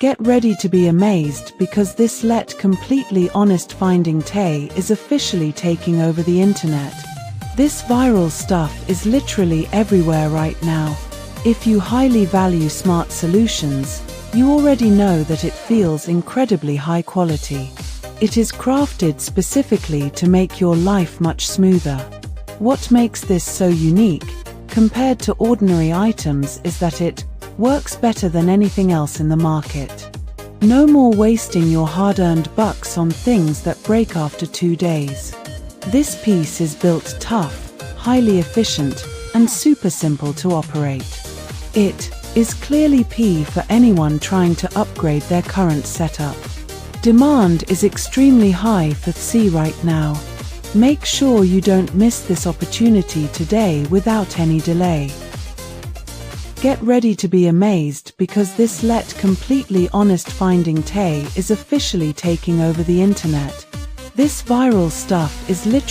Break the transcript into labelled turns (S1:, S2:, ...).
S1: Get ready to be amazed because this completely honest finding Tay is officially taking over the internet. This viral stuff is literally everywhere right now. If you highly value smart solutions, you already know that it feels incredibly high quality. It is crafted specifically to make your life much smoother. What makes this so unique, compared to ordinary items, is that it works better than anything else in the market. No more wasting your hard-earned bucks on things that break after 2 days. This piece is built tough, highly efficient, and super simple to operate. It is clearly P for anyone trying to upgrade their current setup. Demand is extremely high for C right now. Make sure you don't miss this opportunity today without any delay. Get ready to be amazed because this completely honest finding Tay is officially taking over the internet. This viral stuff is literally